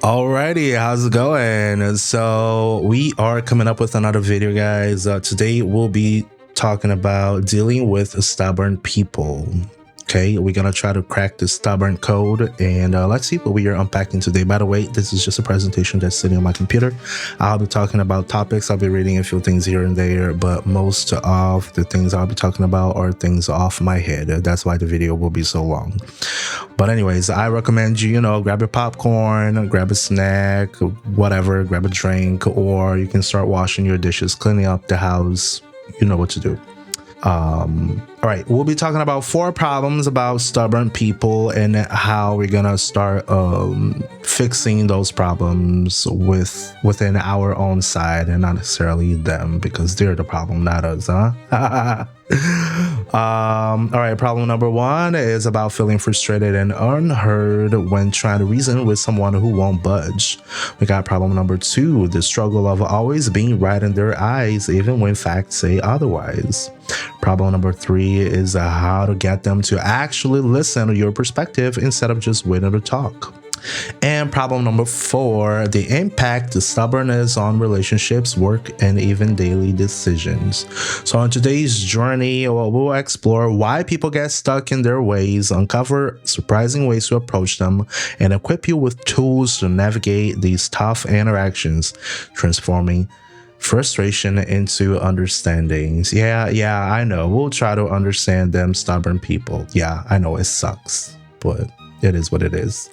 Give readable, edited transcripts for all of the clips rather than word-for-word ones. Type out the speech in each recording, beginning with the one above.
Alrighty, how's it going? So we are coming up with another video, guys. Today we'll be talking about dealing with stubborn people. Okay, we're gonna try to crack the stubborn code, and let's see what we are unpacking today. By the way, this is just a presentation that's sitting on my computer. I'll be talking about topics, I'll be reading a few things here and there, but most of the things I'll be talking about are things off my head. That's why the video will be so long. But anyways, I recommend you, grab your popcorn, grab a snack, whatever, grab a drink, or you can start washing your dishes, cleaning up the house. You know what to do. All right, we'll be talking about 4 problems about stubborn people and how we're gonna start fixing those problems within our own side and not necessarily them, because they're the problem, not us, huh? All right, problem number 1 is about feeling frustrated and unheard when trying to reason with someone who won't budge. We got problem number 2, the struggle of always being right in their eyes even when facts say otherwise. Problem number 3 is how to get them to actually listen to your perspective instead of just waiting to talk. And problem number 4, the impact of stubbornness on relationships, work, and even daily decisions. So on today's journey, we'll explore why people get stuck in their ways, uncover surprising ways to approach them, and equip you with tools to navigate these tough interactions, transforming frustration into understandings. Yeah, I know. We'll try to understand them stubborn people. Yeah, I know it sucks, but it is what it is.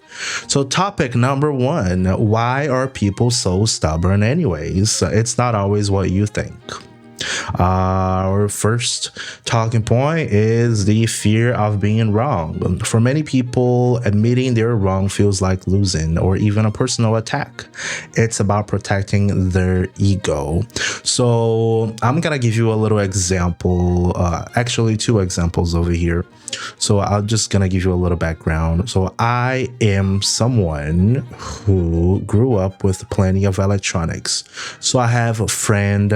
So topic number 1, why are people so stubborn anyways? It's not always what you think. Our first talking point is the fear of being wrong. For many people, admitting they're wrong feels like losing or even a personal attack. It's about protecting their ego. So I'm gonna give you a little example, actually 2 examples over here. So I'm just gonna give you a little background. So I am someone who grew up with plenty of electronics. So I have a friend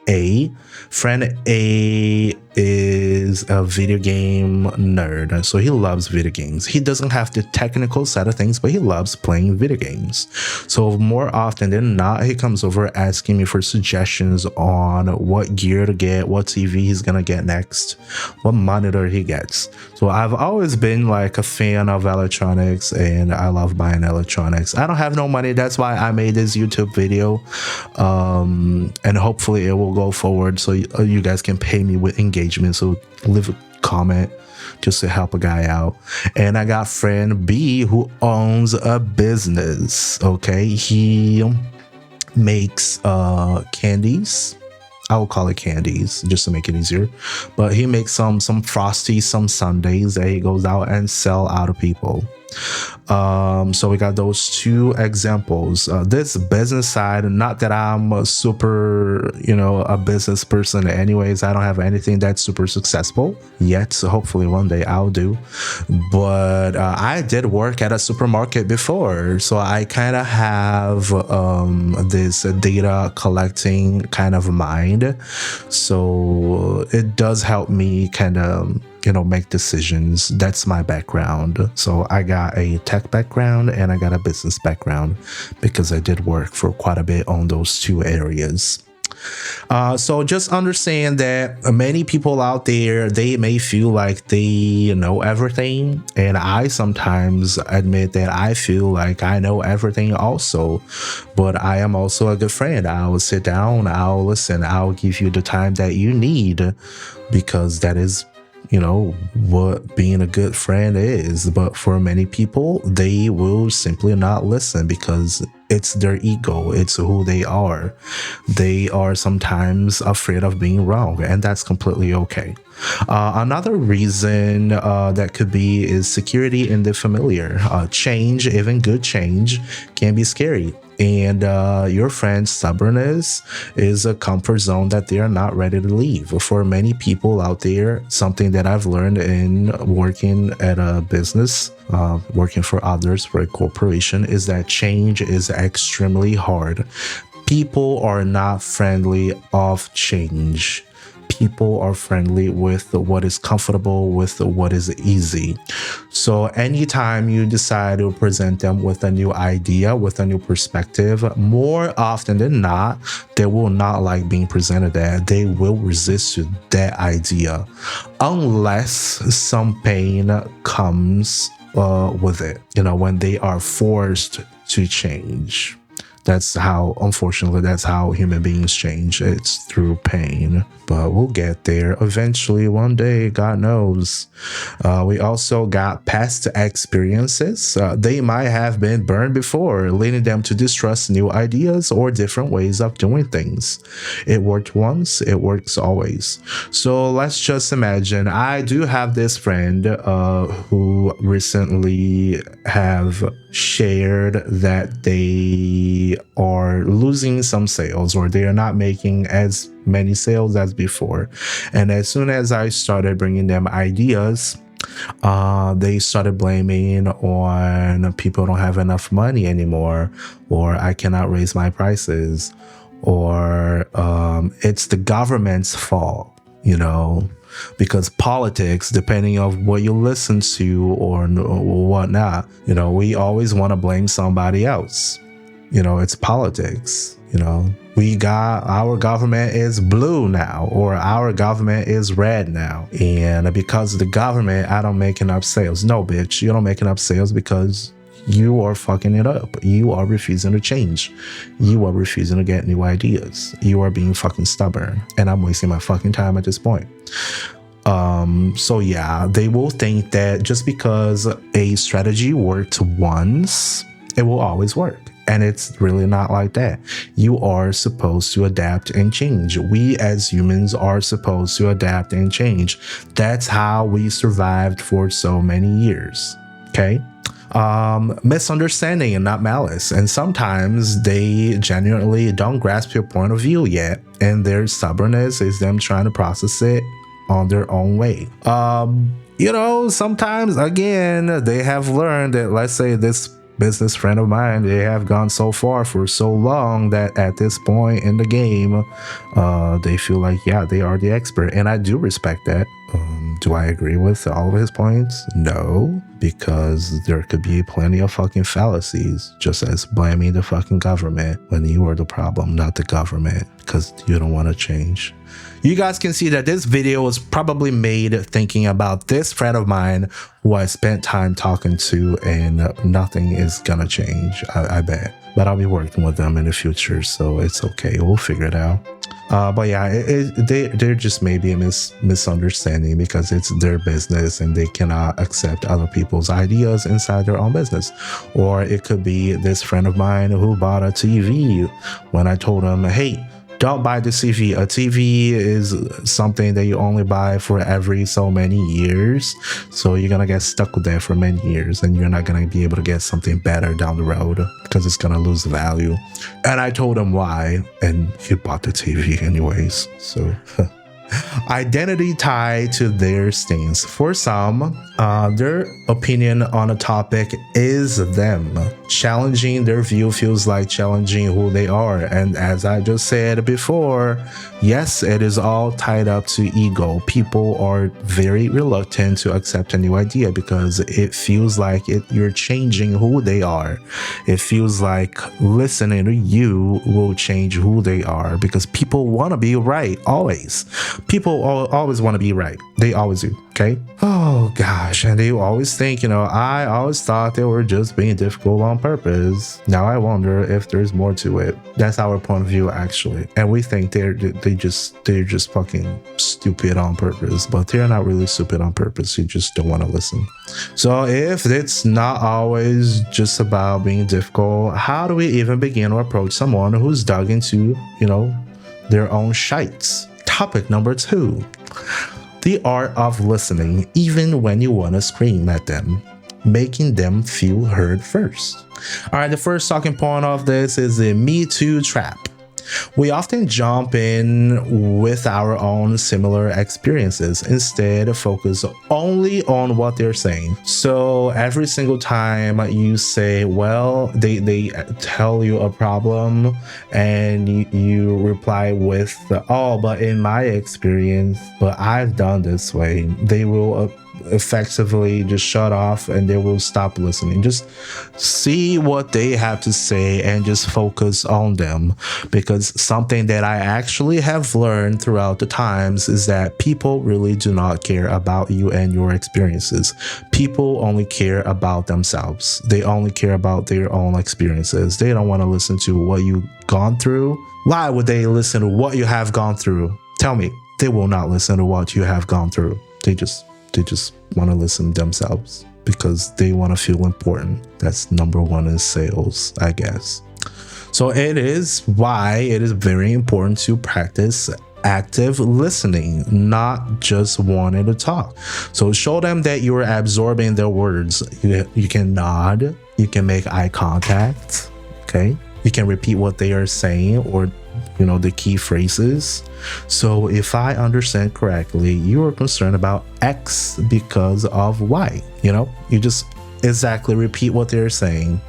A. Friend A is a video game nerd, so he loves video games. He doesn't have the technical side of things, but he loves playing video games. So more often than not, he comes over asking me for suggestions on what gear to get, what TV he's gonna get next, what monitor he gets. So I've always been like a fan of electronics, and I love buying electronics. I don't have no money, that's why I made this YouTube video, and hopefully it will go forward so you guys can pay me with engagement. So leave a comment just to help a guy out. And I got friend B who owns a business. Okay, he makes candies. I will call it candies just to make it easier, but he makes some Frosties, some sundaes that he goes out and sell out to people. So we got those 2 examples. This business side, not that I'm a super, a business person anyways. I don't have anything that's super successful yet, so hopefully one day I'll do. But I did work at a supermarket before, so I kind of have this data collecting kind of mind. So it does help me kind of make decisions. That's my background. So I got a tech background and I got a business background because I did work for quite a bit on those 2 areas. So just understand that many people out there, they may feel like they know everything, and I sometimes admit that I feel like I know everything also, but I am also a good friend. I'll sit down, I'll listen, I'll give you the time that you need, because that is what being a good friend is. But for many people, they will simply not listen because it's their ego, it's who they are. They are sometimes afraid of being wrong, and that's completely okay. Another reason that could be is security in the familiar. Change, even good change, can be scary. And your friend's stubbornness is a comfort zone that they are not ready to leave. For many people out there, something that I've learned in working at a business, working for others, for a corporation, is that change is extremely hard. People are not friendly of change. people are friendly with what is comfortable, with what is easy. So anytime you decide to present them with a new idea, with a new perspective, more often than not, they will not like being presented that. They will resist to that idea unless some pain comes with it, when they are forced to change. That's how, unfortunately, that's how human beings change. It's through pain. But we'll get there eventually, one day, God knows. We also got past experiences. They might have been burned before, leading them to distrust new ideas or different ways of doing things. It worked once, it works always. So let's just imagine, I do have this friend who recently have shared that they are losing some sales, or they are not making as many sales as before. And as soon as I started bringing them ideas, they started blaming on people don't have enough money anymore, or I cannot raise my prices, or it's the government's fault, because politics, depending on what you listen to or whatnot, we always want to blame somebody else. It's politics. We got, our government is blue now, or our government is red now, and because of the government, I don't make enough sales. No, bitch, you don't make enough sales because you are fucking it up. You are refusing to change. You are refusing to get new ideas. You are being fucking stubborn, and I'm wasting my fucking time at this point. So yeah, they will think that just because a strategy worked once, it will always work. And it's really not like that. You are supposed to adapt and change. We as humans are supposed to adapt and change. That's how we survived for so many years. Okay? Misunderstanding and not malice. And sometimes they genuinely don't grasp your point of view yet. And their stubbornness is them trying to process it on their own way. Sometimes, again, they have learned that, let's say this business friend of mine, they have gone so far for so long that at this point in the game, they feel like, yeah, they are the expert. And I do respect that. Do I agree with all of his points? No, because there could be plenty of fucking fallacies, just as blaming the fucking government when you are the problem, not the government, because you don't want to change. You guys can see that this video was probably made thinking about this friend of mine who I spent time talking to, and nothing is gonna change, I bet. But I'll be working with them in the future, so it's okay. We'll figure it out. But yeah, there just may be a misunderstanding because it's their business and they cannot accept other people's ideas inside their own business. Or it could be this friend of mine who bought a TV when I told him, hey, don't buy the TV. A TV is something that you only buy for every so many years. So you're going to get stuck with that for many years, and you're not going to be able to get something better down the road because it's going to lose value. And I told him why, and he bought the TV anyways. So identity tied to their stance. For some, their opinion on a topic is them. Challenging their view feels like challenging who they are. And as I just said before, yes, it is all tied up to ego. People are very reluctant to accept a new idea because it feels like you're changing who they are. It feels like listening to you will change who they are, because people want to be right always. People always want to be right. They always do. Okay. Oh gosh. And they always think, I always thought they were just being difficult on purpose. Now I wonder if there's more to it. That's our point of view, actually. And we think they're just fucking stupid on purpose, but they're not really stupid on purpose. You just don't want to listen. So if it's not always just about being difficult, how do we even begin to approach someone who's dug into, their own shites? Topic number 2. The art of listening, even when you want to scream at them, making them feel heard first. All right, the first talking point of this is the Me Too trap. We often jump in with our own similar experiences, instead focus only on what they're saying. So every single time you say, well, they tell you a problem, and you reply with, oh, but in my experience, but I've done this way, they will effectively just shut off and they will stop listening. Just see what they have to say and just focus on them, because something that I actually have learned throughout the times is that people really do not care about you and your experiences. People only care about themselves. They only care about their own experiences. They don't want to listen to what you've gone through. Why would they listen to what you have gone through? Tell me. They will not listen to what you have gone through. They just want to listen themselves, because they want to feel important. That's number one in sales, I guess. So it is why it is very important to practice active listening, not just wanting to talk. So show them that you're absorbing their words. You can nod, you can make eye contact, okay? You can repeat what they are saying, or the key phrases. So if I understand correctly, you are concerned about X because of Y. You just exactly repeat what they're saying.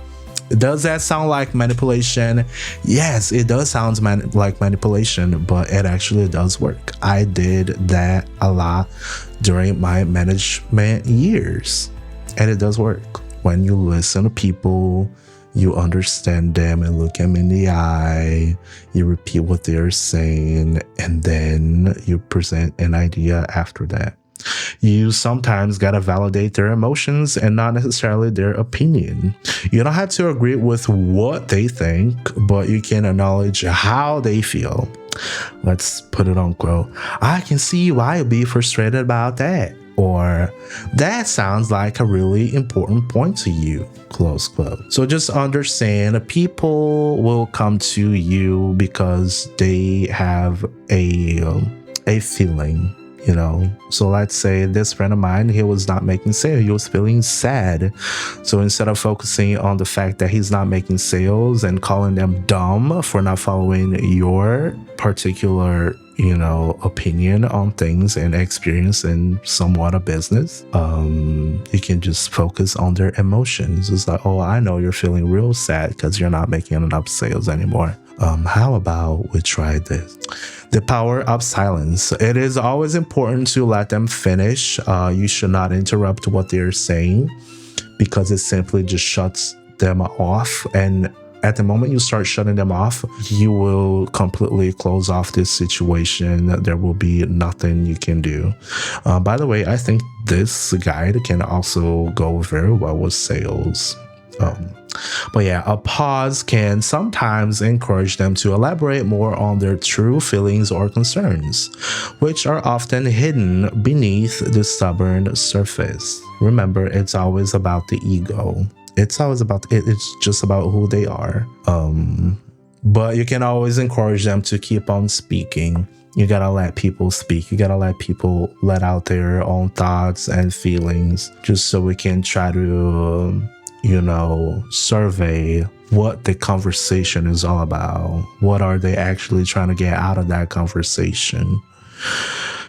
Does that sound like manipulation? Yes, it does sound like manipulation, but it actually does work. I did that a lot during my management years, and it does work. When you listen to people, you understand them and look them in the eye, you repeat what they're saying, and then you present an idea after that. You sometimes gotta validate their emotions and not necessarily their opinion. You don't have to agree with what they think, but you can acknowledge how they feel. Let's put it on quote. I can see why you'd be frustrated about that. Or that sounds like a really important point to you, close quote. So just understand, people will come to you because they have a feeling. So let's say this friend of mine, he was not making sales. He was feeling sad. So instead of focusing on the fact that he's not making sales and calling them dumb for not following your particular, opinion on things and experience in somewhat a business, you can just focus on their emotions. It's like, oh, I know you're feeling real sad because you're not making enough sales anymore. How about we try this? The power of silence. It is always important to let them finish. You should not interrupt what they're saying, because it simply just shuts them off. And at the moment you start shutting them off, you will completely close off this situation. There will be nothing you can do. By the way, I think this guide can also go very well with sales. But yeah, a pause can sometimes encourage them to elaborate more on their true feelings or concerns, which are often hidden beneath the stubborn surface. Remember, it's always about the ego. It's always about it. It's just about who they are. But you can always encourage them to keep on speaking. You gotta let people speak. You gotta let people let out their own thoughts and feelings, just so we can try to survey what the conversation is all about. What are they actually trying to get out of that conversation?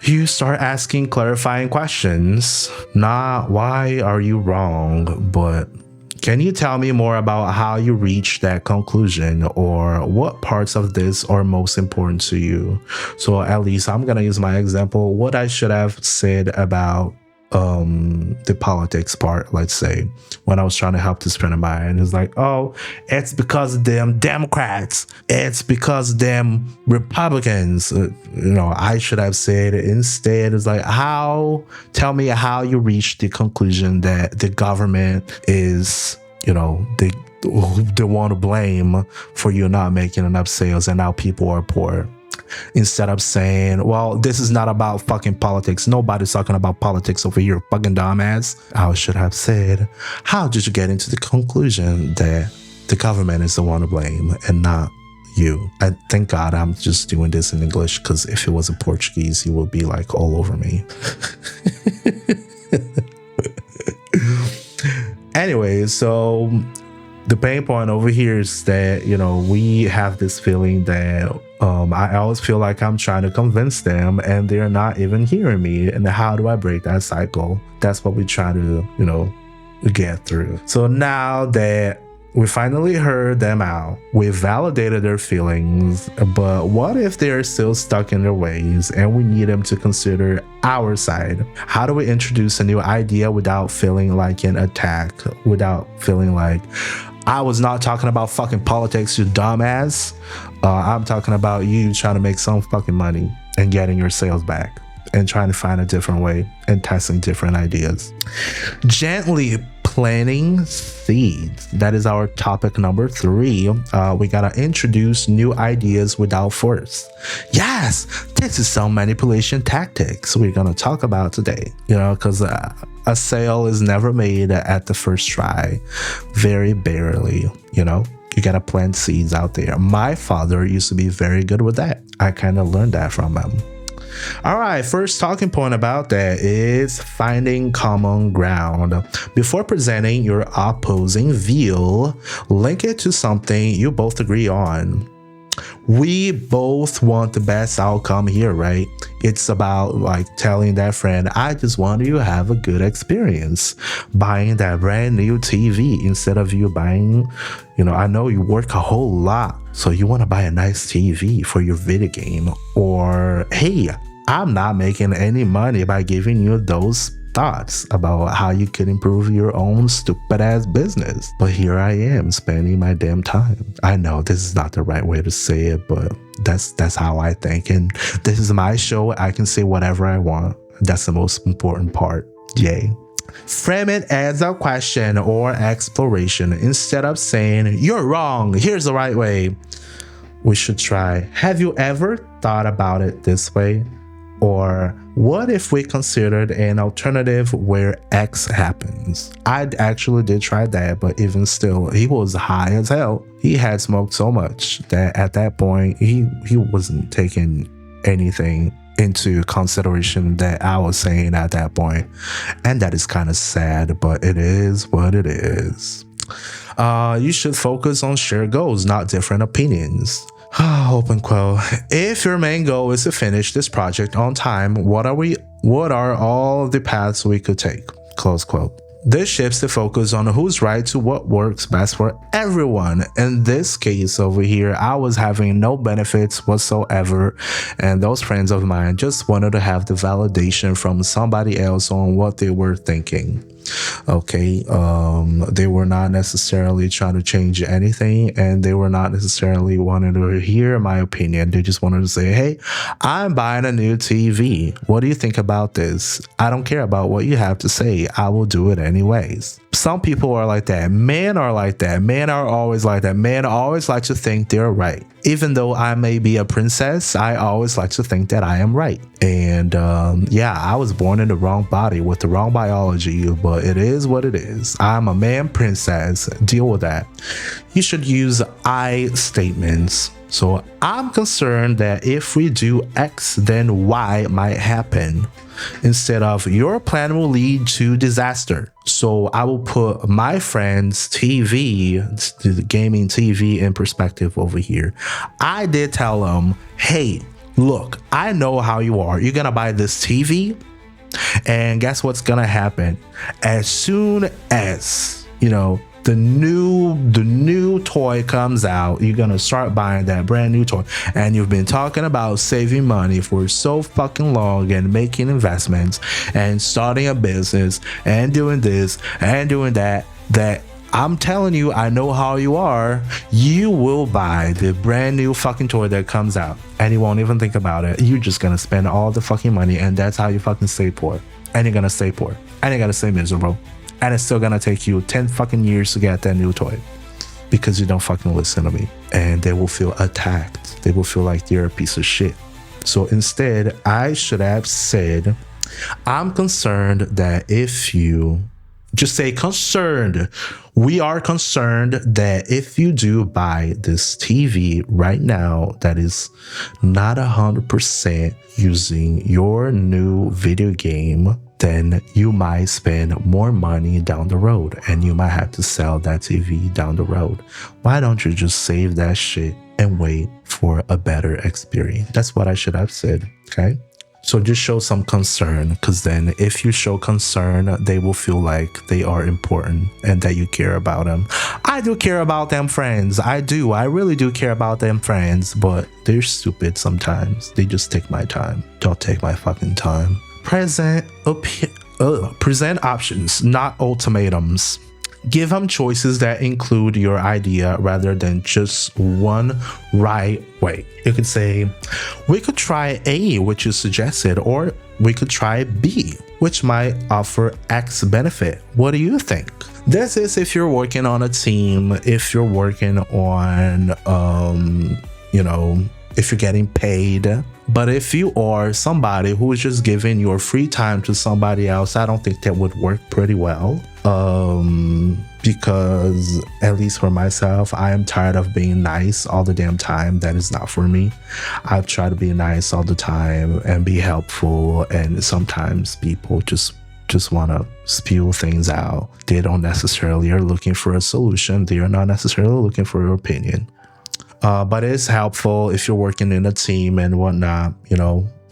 You start asking clarifying questions, not why are you wrong, but can you tell me more about how you reached that conclusion, or what parts of this are most important to you? So at least I'm gonna use my example, what I should have said about the politics part. Let's say when I was trying to help this friend of mine, it's like, oh, it's because of them Democrats, it's because of them Republicans. I should have said instead, it's like, tell me how you reached the conclusion that the government is the one to blame for you not making enough sales and now people are poor. Instead of saying, well, this is not about fucking politics. Nobody's talking about politics over here, fucking dumbass. I should have said, how did you get into the conclusion that the government is the one to blame and not you? I thank God I'm just doing this in English, because if it was in Portuguese, you would be like all over me. Anyway, so The pain point over here is that, you know, we have this feeling that I always feel like I'm trying to convince them and they're not even hearing me. And how do I break that cycle? That's what we try to, you know, get through. So now that we finally heard them out, we validated their feelings, but what if they're still stuck in their ways and we need them to consider our side? How do we introduce a new idea without feeling like an attack, without feeling like, I was not talking about fucking politics, you dumbass. I'm talking about you trying to make some fucking money and getting your sales back and trying to find a different way and testing different ideas. Gently planting seeds. That is our topic number 3. We gotta introduce new ideas without force. Yes, this is some manipulation tactics we're gonna talk about today. You know, because a sale is never made at the first try. Very barely, you know. You gotta plant seeds out there. My father used to be very good with that. I kind of learned that from him. All right, first talking point about that is finding common ground. Before presenting your opposing view, link it to something you both agree on. We both want the best outcome here, right? It's about like telling that friend, I just want you to have a good experience buying that brand new TV instead of you buying, you know, I know you work a whole lot, so you want to buy a nice TV for your video game. Or, hey, I'm not making any money by giving you those thoughts about how you could improve your own stupid ass business, but here I am spending my damn time. I know this is not the right way to say it, but that's how I think, and this is my show. I can say whatever I want. That's the most important part. Yay. Frame it as a question or exploration instead of saying you're wrong, here's the right way. We should try, have you ever thought about it this way? Or what if we considered an alternative where X happens? I actually did try that, but even still, he was high as hell. He had smoked so much that at that point, he wasn't taking anything into consideration that I was saying at that point. And that is kind of sad, but it is what it is. You should focus on shared goals, not different opinions. Open quote. If your main goal is to finish this project on time, what are all the paths we could take? Close quote. This shifts the focus on who's right to what works best for everyone. In this case over here, I was having no benefits whatsoever, and those friends of mine just wanted to have the validation from somebody else on what they were thinking. Okay, they were not necessarily trying to change anything, and they were not necessarily wanting to hear my opinion. They just wanted to say, hey, I'm buying a new TV. What do you think about this? I don't care about what you have to say. I will do it anyways. Some people are like that. Men are like that. Men are always like that. Men always like to think they're right. Even though I may be a princess, I always like to think that I am right. And yeah, I was born in the wrong body with the wrong biology, but it is what it is. I'm a man princess. Deal with that. You should use I statements. So I'm concerned that if we do X, then Y might happen. Instead of your plan will lead to disaster. So I will put my friend's TV, the gaming TV, in perspective over here. I did tell them, hey, look, I know how you are. You're gonna buy this TV, and guess what's gonna happen? As soon as, you know, the new toy comes out, you're gonna start buying that brand new toy, and you've been talking about saving money for so fucking long and making investments and starting a business and doing this and doing that I'm telling you, I know how you are. You will buy the brand new fucking toy that comes out, and you won't even think about it. You're just gonna spend all the fucking money, and that's how you fucking stay poor. And you're gonna stay poor, and you're gonna stay miserable. And it's still gonna take you 10 fucking years to get that new toy because you don't fucking listen to me. And they will feel attacked. They will feel like you're a piece of shit. So instead, I should have said, I'm concerned that if you just say concerned, we are concerned that if you do buy this TV right now that is not 100% using your new video game then you might spend more money down the road and you might have to sell that TV down the road. Why don't you just save that shit and wait for a better experience? That's what I should have said, okay? So just show some concern, because then if you show concern, they will feel like they are important and that you care about them. I do care about them friends. I do. I really do care about them friends, but they're stupid sometimes. They just take my time. Don't take my fucking time. Present options, not ultimatums. Give them choices that include your idea rather than just one right way. You could say, we could try A, which you suggested, or we could try B, which might offer X benefit. What do you think? This is if you're working on a team, if you're working on, if you're getting paid. But if you are somebody who is just giving your free time to somebody else, I don't think that would work pretty well. Because at least for myself, I am tired of being nice all the damn time. That is not for me. I try to be nice all the time and be helpful. And sometimes people just want to spew things out. They don't necessarily are looking for a solution. They are not necessarily looking for your opinion. But it's helpful if you're working in a team and whatnot.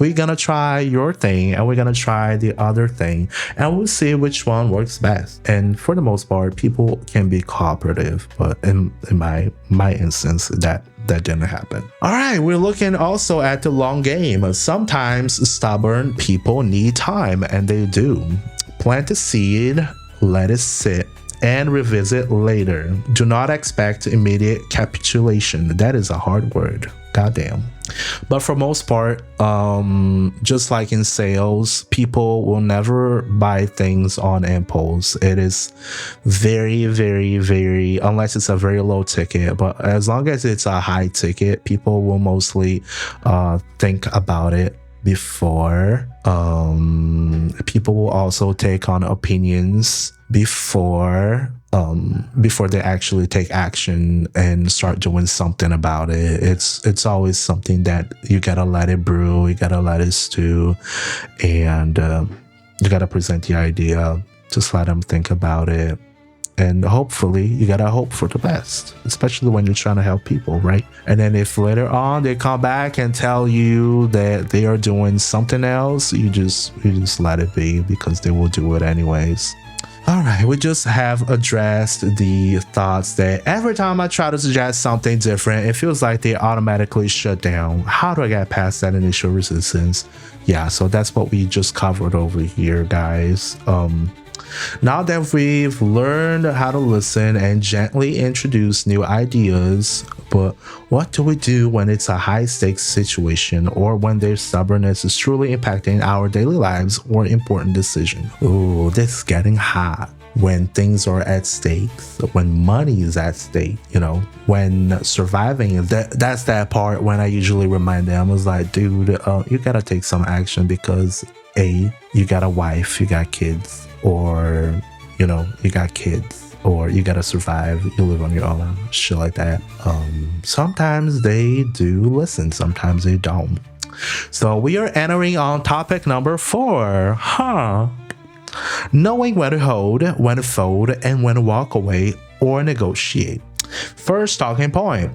We're gonna try your thing and we're gonna try the other thing and we'll see which one works best. And for the most part, people can be cooperative, but in my instance, that didn't happen. All right, we're looking also at the long game. Sometimes stubborn people need time, and they do. Plant a seed, let it sit, and revisit later. Do not expect immediate capitulation. That is a hard word. Goddamn. But for most part, just like in sales, people will never buy things on impulse. It is very, very, very, unless it's a very low ticket, but as long as it's a high ticket, people will mostly think about it before. People will also take on opinions before they actually take action and start doing something about it. It's always something that you gotta let it brew, you gotta let it stew, and you gotta present the idea. Just let them think about it, and hopefully you gotta hope for the best, especially when you're trying to help people, right? And then if later on they come back and tell you that they are doing something else, you just let it be, because they will do it anyways. All right, we just have addressed the thoughts that every time I try to suggest something different, it feels like they automatically shut down. How do I get past that initial resistance? Yeah, so that's what we just covered over here, guys. Now that we've learned how to listen and gently introduce new ideas, but what do we do when it's a high-stakes situation, or when their stubbornness is truly impacting our daily lives or important decisions? Ooh, this is getting hot. When things are at stake, when money is at stake, when surviving is that's that part when I usually remind them. I was like, dude, you gotta take some action, because A, you got a wife, you got kids, or you got kids, or you gotta survive, you live on your own, shit like that. Sometimes they do listen, sometimes they don't. So we are entering on topic number 4. Knowing when to hold, when to fold, and when to walk away or negotiate. First talking point: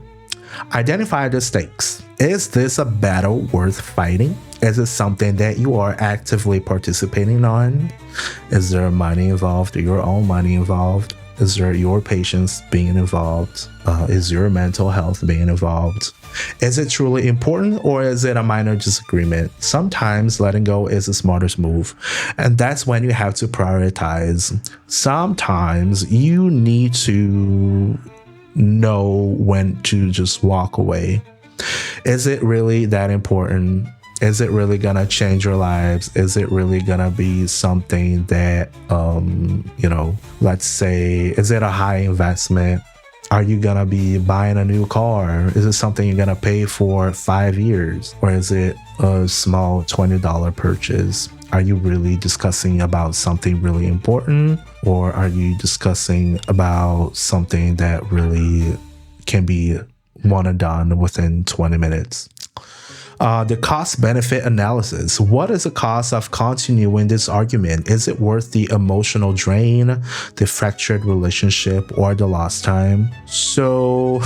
identify the stakes. Is this a battle worth fighting? Is it something that you are actively participating on? Is there money involved, your own money involved? Is there your patience being involved? Is your mental health being involved? Is it truly important, or is it a minor disagreement? Sometimes letting go is the smartest move, and that's when you have to prioritize. Sometimes you need to know when to just walk away. Is it really that important? Is it really gonna change your lives? Is it really gonna be something that, let's say, is it a high investment? Are you gonna be buying a new car? Is it something you're gonna pay for 5 years? Or is it a small $20 purchase? Are you really discussing about something really important? Or are you discussing about something that really can be one and done within 20 minutes? The cost benefit analysis. What is the cost of continuing this argument? Is it worth the emotional drain, the fractured relationship, or the lost time? So,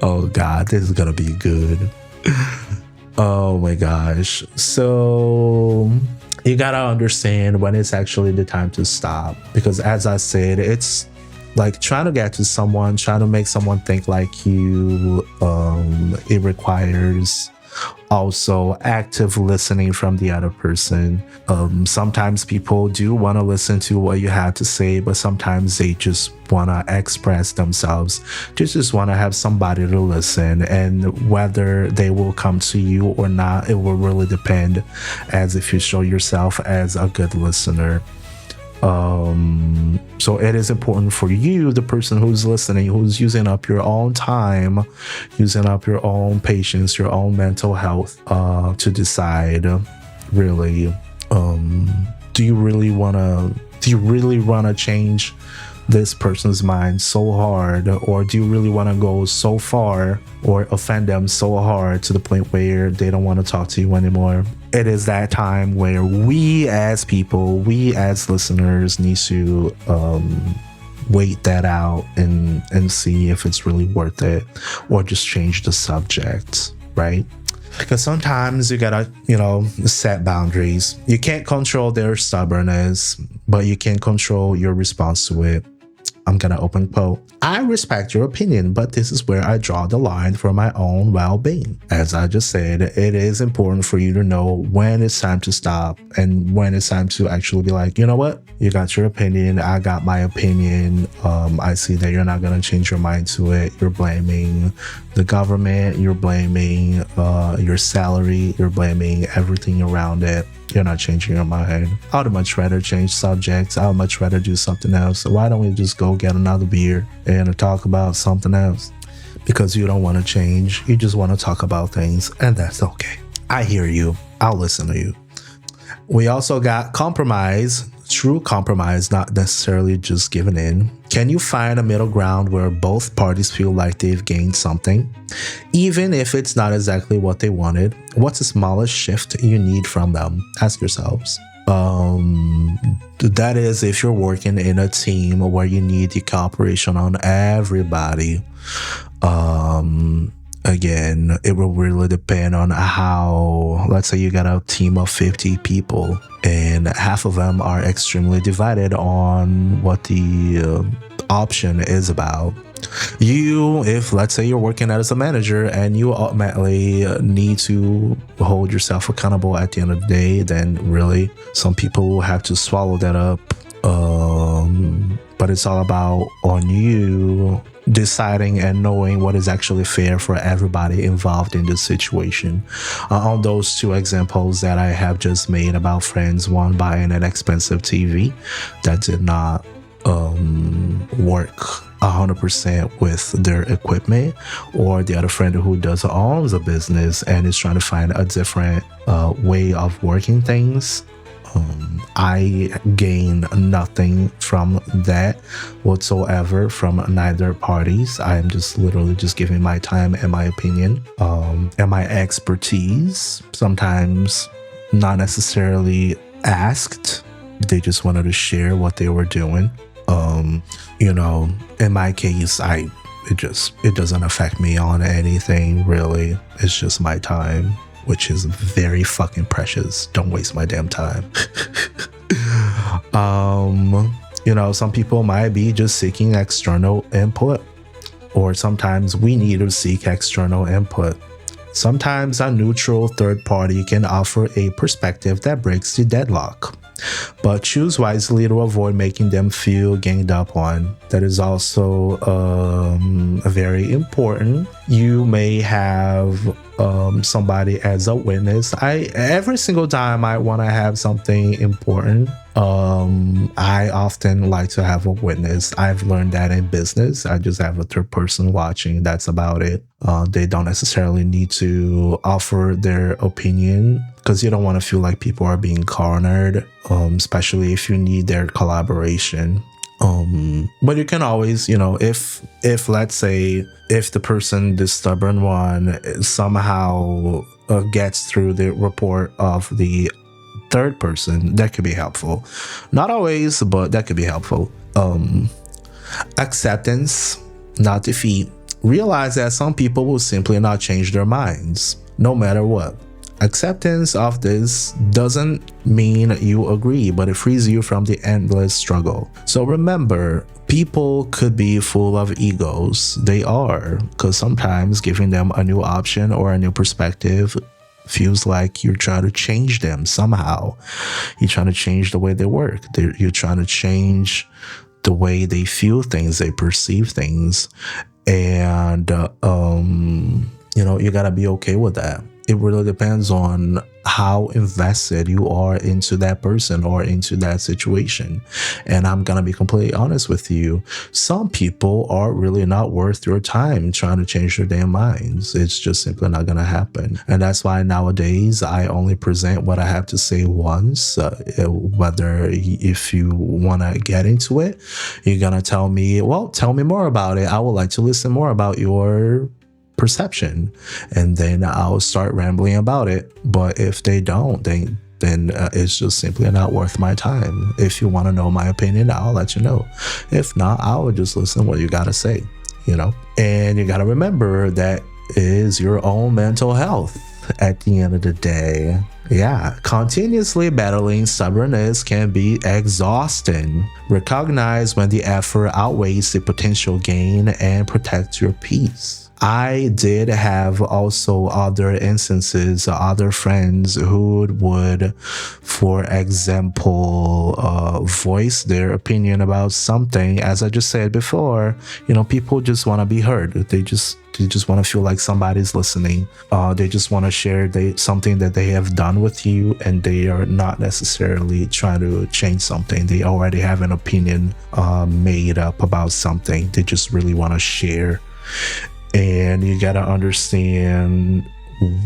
oh God, this is gonna be good. Oh my gosh. So, you gotta understand when it's actually the time to stop, because as I said, it's like trying to get to someone, trying to make someone think like you. It requires also active listening from the other person. Sometimes people do want to listen to what you have to say, but sometimes they just want to express themselves. They just want to have somebody to listen, and whether they will come to you or not, it will really depend, as if you show yourself as a good listener. So it is important for you, the person who's listening, who's using up your own time, using up your own patience, your own mental health, to decide really, do you really want to change this person's mind so hard, or do you really want to go so far or offend them so hard to the point where they don't want to talk to you anymore? It is that time where we as people, we as listeners need to wait that out and see if it's really worth it, or just change the subject, right? Because sometimes you gotta, set boundaries. You can't control their stubbornness, but you can control your response to it. I'm gonna open quote. I respect your opinion, but this is where I draw the line for my own well-being. As I just said, it is important for you to know when it's time to stop and when it's time to actually be like, you know what? You got your opinion. I got my opinion. I see that you're not gonna change your mind to it. You're blaming the government. You're blaming your salary. You're blaming everything around it. You're not changing your mind. I would much rather change subjects. I would much rather do something else. So why don't we just go get another beer and talk about something else? Because you don't want to change. You just want to talk about things, and that's okay. I hear you. I'll listen to you. We also got compromise. True compromise, not necessarily just giving in. Can you find a middle ground where both parties feel like they've gained something? Even if it's not exactly what they wanted, what's the smallest shift you need from them? Ask yourselves. That is if you're working in a team where you need the cooperation on everybody. Again, it will really depend on how, let's say you got a team of 50 people and half of them are extremely divided on what the option is about. If let's say you're working as a manager and you ultimately need to hold yourself accountable at the end of the day, then really some people will have to swallow that up. But it's all about on you deciding and knowing what is actually fair for everybody involved in this situation. On those two examples that I have just made about friends, one buying an expensive TV that did not work 100% with their equipment, or the other friend who owns a business and is trying to find a different way of working things. I gain nothing from that whatsoever from neither parties. I am just literally just giving my time and my opinion and my expertise. Sometimes not necessarily asked. They just wanted to share what they were doing. In my case, it doesn't affect me on anything really. It's just my time, which is very fucking precious. Don't waste my damn time. Some people might be just seeking external input, or sometimes we need to seek external input. Sometimes a neutral third party can offer a perspective that breaks the deadlock, but choose wisely to avoid making them feel ganged up on. That is also very important. You may have somebody as a witness. Every single time I want to have something important, I often like to have a witness. I've learned that in business. I just have a third person watching. That's about it. They don't necessarily need to offer their opinion, because you don't want to feel like people are being cornered, especially if you need their collaboration. But you can always, if let's say if the person, the stubborn one, somehow gets through the report of the third person, that could be helpful. Not always, but that could be helpful. Acceptance, not defeat. Realize that some people will simply not change their minds, no matter what. Acceptance of this doesn't mean you agree, but it frees you from the endless struggle. So remember, people could be full of egos. They are, because sometimes giving them a new option or a new perspective feels like you're trying to change them somehow. You're trying to change the way they work. You're trying to change the way they feel things, they perceive things. And, you gotta be okay with that. It really depends on how invested you are into that person or into that situation. And I'm gonna be completely honest with you. Some people are really not worth your time trying to change their damn minds. It's just simply not gonna happen. And that's why nowadays I only present what I have to say once. Whether if you wanna get into it, you're gonna tell me, well, tell me more about it. I would like to listen more about your perception, and then I'll start rambling about it. But if they don't, then it's just simply not worth my time. If you want to know my opinion, I'll let you know. If not, I will just listen what you gotta say, and you gotta remember that is your own mental health at the end of the day. Yeah, continuously battling stubbornness can be exhausting. Recognize when the effort outweighs the potential gain and protect your peace. I did have also other instances, other friends who would, for example, voice their opinion about something. As I just said before, people just want to be heard. They just want to feel like somebody's listening. They just want to share something that they have done with you, and they are not necessarily trying to change something. They already have an opinion made up about something. They just really want to share. And you gotta understand,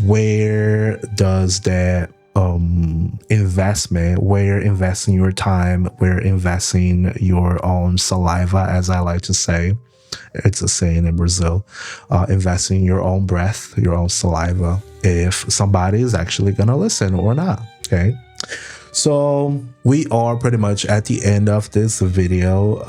where does that investment, where investing your time, where investing your own saliva, as I like to say, it's a saying in Brazil, investing your own breath, your own saliva, if somebody is actually gonna listen or not. Okay, so we are pretty much at the end of this video.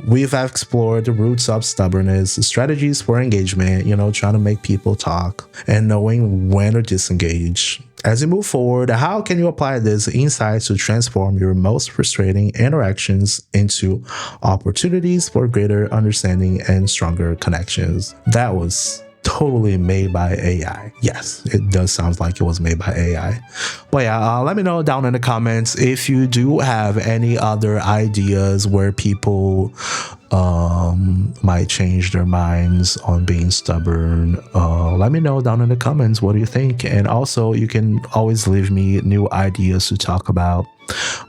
We've explored the roots of stubbornness, strategies for engagement, trying to make people talk, and knowing when to disengage. As you move forward, how can you apply these insights to transform your most frustrating interactions into opportunities for greater understanding and stronger connections? That was totally made by AI. Yes, it does sound like it was made by AI. But yeah, let me know down in the comments if you do have any other ideas where people might change their minds on being stubborn. Let me know down in the comments, what do you think? And also, you can always leave me new ideas to talk about.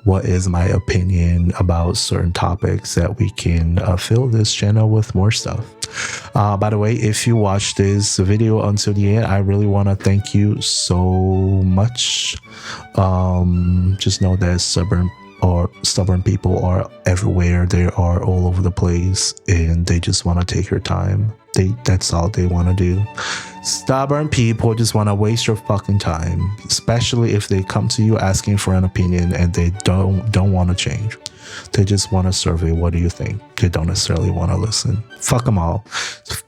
What is my opinion about certain topics, that we can fill this channel with more stuff. By the way, if you watched this video until the end, I really want to thank you so much. Just know that stubborn people are everywhere. They are all over the place, and they just want to take your time. That's all they want to do. Stubborn people just want to waste your fucking time, especially if they come to you asking for an opinion and they don't want to change. They just want to survey, what do you think? They don't necessarily want to listen. Fuck them all.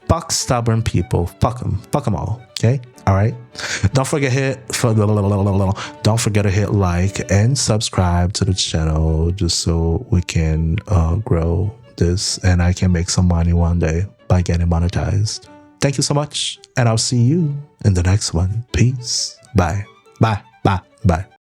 Fuck stubborn people. Fuck them all. Okay? All right. Don't forget to hit like and subscribe to the channel, just so we can grow this and I can make some money one day by getting monetized. Thank you so much, and I'll see you in the next one. Peace. Bye. Bye. Bye. Bye.